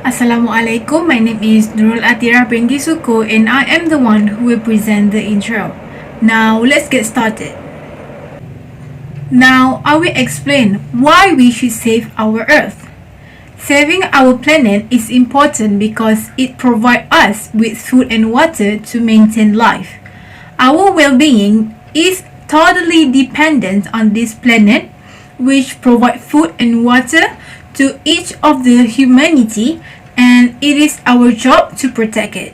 Assalamualaikum, my name is NURUL ATHIRAH binti SUKOR and I am the one who will present the intro. Now let's get started. Now I will explain why we should save our earth. Saving our planet is important because it provides us with food and water to maintain life. Our well-being is totally dependent on this planet, which provides food and water to each of the humanity, and it is our job to protect it.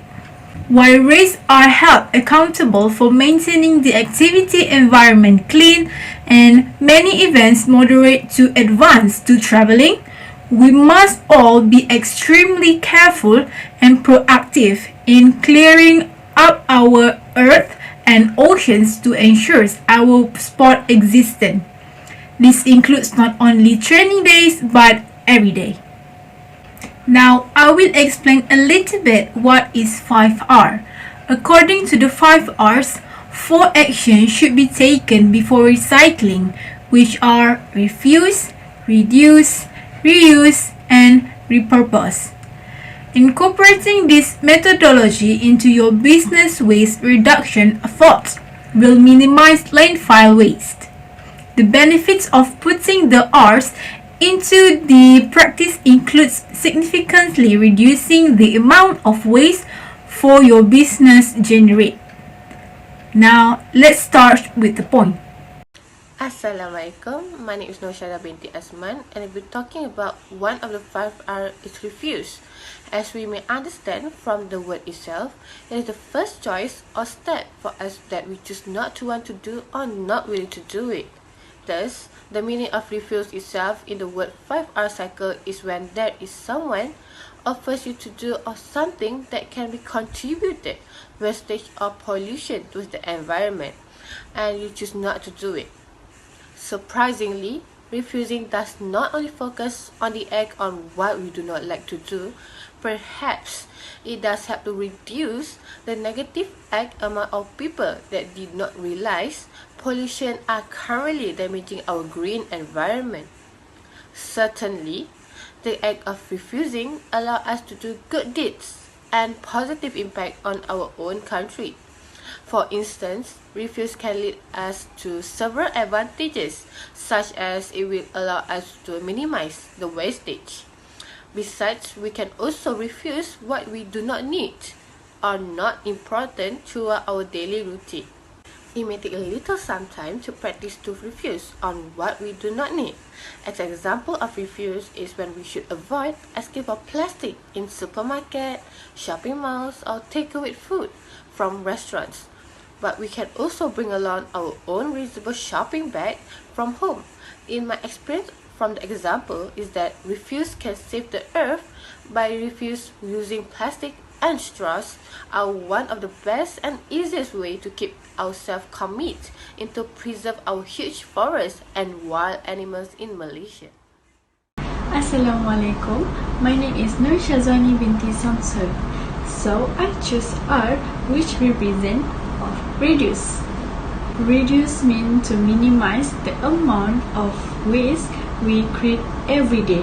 While race are held accountable for maintaining the activity environment clean and many events moderate to advance to traveling, we must all be extremely careful and proactive in clearing up our earth and oceans to ensure our sport existence. This includes not only training days but every day. Now I will explain a little bit what is 5R. According to the 5 R's, 4 actions should be taken before recycling, which are refuse, reduce, reuse, and repurpose. Incorporating this methodology into your business waste reduction efforts will minimize landfill waste. The benefits of putting the R's into the practice includes significantly reducing the amount of waste for your business generate. Now, let's start with the point. Assalamualaikum, my name is NURSYAZWANI binti AZMAN and I'll be talking about one of the 5R is refuse. As we may understand from the word itself, it is the first choice or step for us that we choose not to want to do or not willing to do it. Thus, the meaning of refuse itself in the word 5R cycle is when there is someone offers you to do or something that can be contributed wastage or pollution to the environment and you choose not to do it. Surprisingly, refusing does not only focus on the act on what we do not like to do, perhaps it does help to reduce the negative act among our people that did not realize pollution are currently damaging our green environment. Certainly, the act of refusing allows us to do good deeds and positive impact on our own country. For instance, refuse can lead us to several advantages, such as it will allow us to minimize the wastage. Besides, we can also refuse what we do not need or not important throughout our daily routine. It may take a little some time to practice to refuse on what we do not need. An example of refuse is when we should avoid asking for plastic in supermarket, shopping malls, or takeaway food from restaurants. But we can also bring along our own reusable shopping bag from home. In my experience from the example is that refuse can save the earth by refuse using plastic and straws are one of the best and easiest way to keep ourselves committed into preserve our huge forests and wild animals in Malaysia. Assalamualaikum, my name is NURSYAZWANI binti SAMSUL. So I choose R, which represent of reduce. Reduce means to minimize the amount of waste we create every day.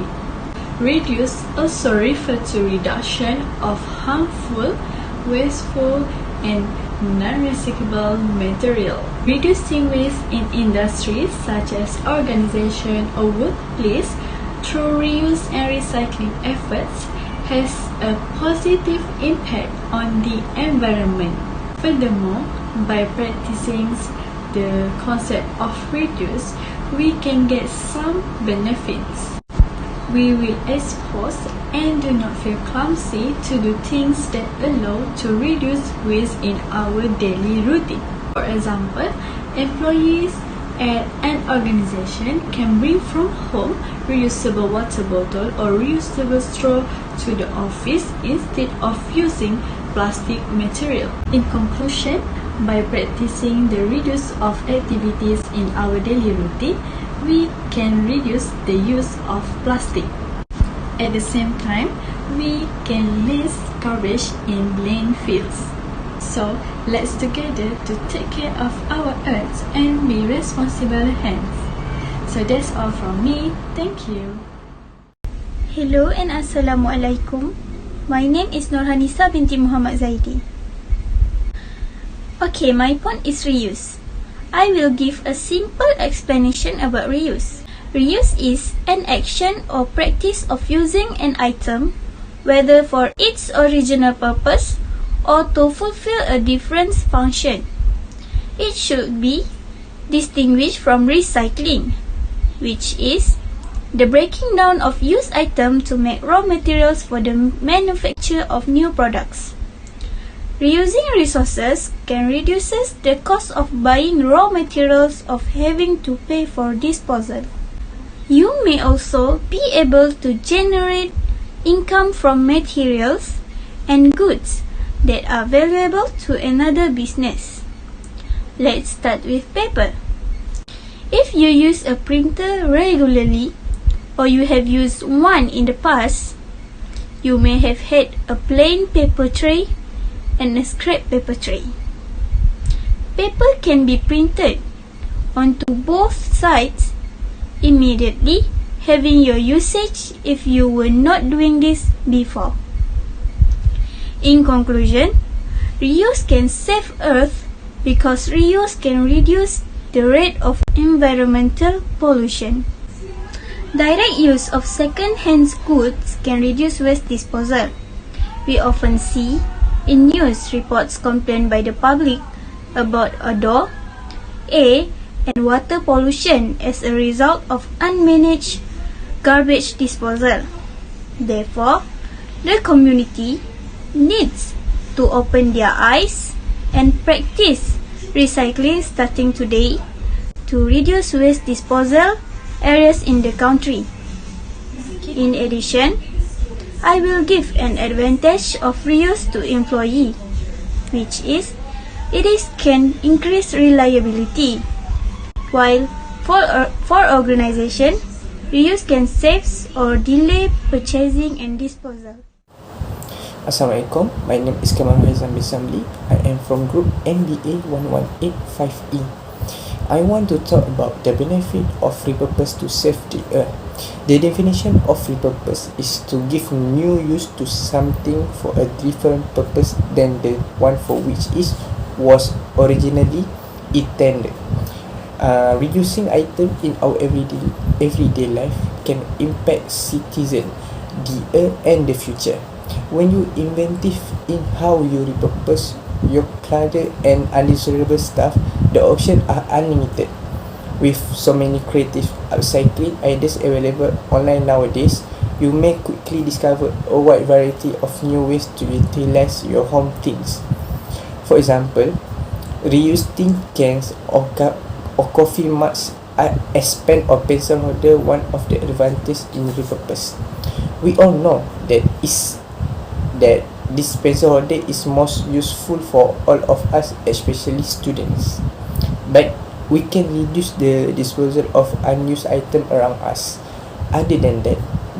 Reduce also refers to reduction of harmful, wasteful, and non-recyclable material. Reducing waste in industries such as organization or workplace through reuse and recycling efforts has a positive impact on the environment. Furthermore, by practicing the concept of reduce, we can get some benefits. We will expose and do not feel clumsy to do things that allow to reduce waste in our daily routine. For example, employees at an organization can bring from home reusable water bottle or reusable straw to the office instead of using plastic material. In conclusion, by practicing the reduce of activities in our daily routine, we can reduce the use of plastic. At the same time, we can less garbage in landfills. So, let's together to take care of our earth and be responsible hands. So that's all from me. Thank you. Hello and Assalamualaikum. My name is NORHANISAH binti Muhammad ZAIDE. Okay, my point is reuse. I will give a simple explanation about reuse. Reuse is an action or practice of using an item, whether for its original purpose or to fulfill a different function. It should be distinguished from recycling, which is the breaking down of used items to make raw materials for the manufacture of new products. Reusing resources can reduce the cost of buying raw materials of having to pay for disposal. You may also be able to generate income from materials and goods that are valuable to another business. Let's start with paper. If you use a printer regularly, or you have used one in the past, you may have had a plain paper tray and a scrap paper tray. Paper can be printed onto both sides immediately, having your usage if you were not doing this before. In conclusion, reuse can save Earth because reuse can reduce the rate of environmental pollution. Direct use of second-hand goods can reduce waste disposal. We often see in news reports complained by the public about odor, air, and water pollution as a result of unmanaged garbage disposal. Therefore, the community needs to open their eyes and practice recycling starting today to reduce waste disposal areas in the country. In addition, I will give an advantage of reuse to employee, which is it can increase reliability, while for organization, reuse can save or delay purchasing and disposal. Assalamualaikum, my name is KAMARUL bin SAMLI. I am from group NBA 1185E. I want to talk about the benefit of repurpose to save the earth. The definition of repurpose is to give new use to something for a different purpose than the one for which it was originally intended. Reducing items in our everyday life can impact citizens, the earth and the future. When you inventive in how you repurpose your clutter and undesirable stuff, the options are unlimited. With so many creative upcycling ideas available online nowadays, you may quickly discover a wide variety of new ways to utilize your home things. For example, reuse tin cans or coffee mugs as pen or pencil holder. One of the advantages in repurpose. We all know that this pencil holder is most useful for all of us, especially students. But we can reduce the disposal of unused items around us. Other than that,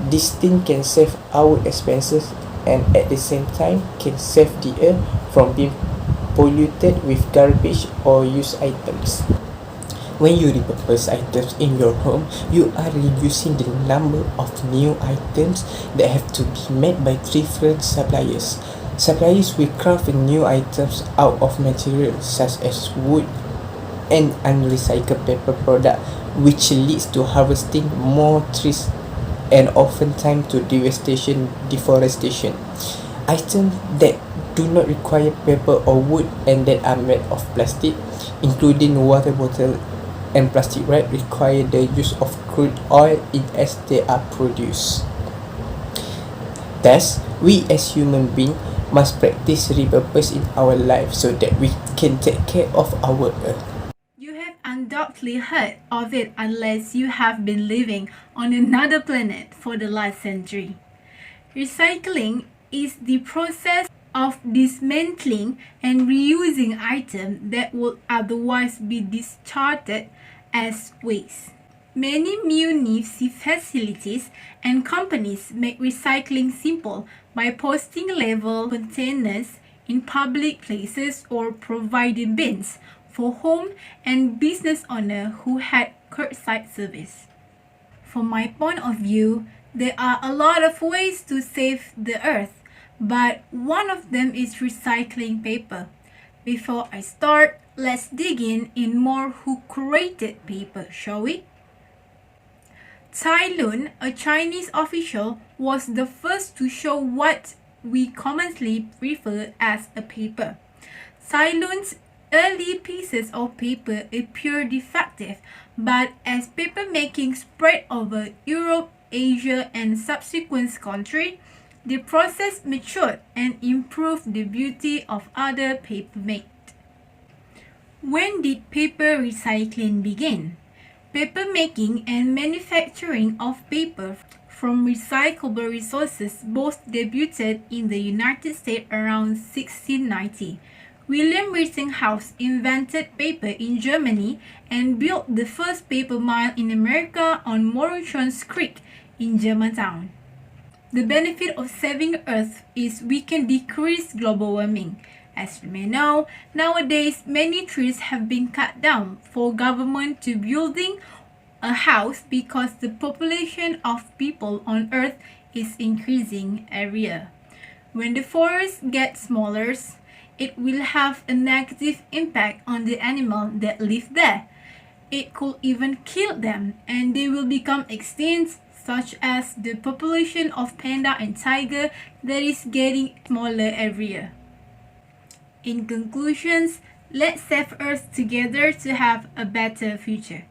this thing can save our expenses and at the same time can save the earth from being polluted with garbage or used items. When you repurpose items in your home, you are reducing the number of new items that have to be made by different suppliers. Suppliers will craft new items out of materials such as wood and unrecycled paper product, which leads to harvesting more trees and oftentimes to deforestation. Items that do not require paper or wood and that are made of plastic, including water bottle and plastic wrap, require the use of crude oil as they are produced. Thus, we as human beings must practice repurpose in our life so that we can take care of our earth. You have undoubtedly heard of it unless you have been living on another planet for the last century. Recycling is the process of dismantling and reusing items that would otherwise be discarded as waste. Many municipal facilities and companies make recycling simple by posting labeled containers in public places or providing bins for home and business owners who had curbside service. From my point of view, There are a lot of ways to save the earth, but one of them is recycling paper. Before I start, let's dig in more who created paper, shall we? Cai Lun, a Chinese official, was the first to show what we commonly refer as a paper. Cai Lun's early pieces of paper appear defective, but as paper making spread over Europe, Asia, and subsequent countries, the process matured and improved the beauty of other paper made. When did paper recycling begin? Paper making and manufacturing of paper from recyclable resources both debuted in the United States around 1690. William Westinghouse invented paper in Germany and built the first paper mill in America on Morrison's Creek in Germantown. The benefit of saving Earth is we can decrease global warming. As you may know, nowadays many trees have been cut down for government to building a house because the population of people on Earth is increasing every year. When the forests get smaller, it will have a negative impact on the animals that live there. It could even kill them and they will become extinct, such as the population of panda and tiger that is getting smaller every year. In conclusions, let's save Earth together to have a better future.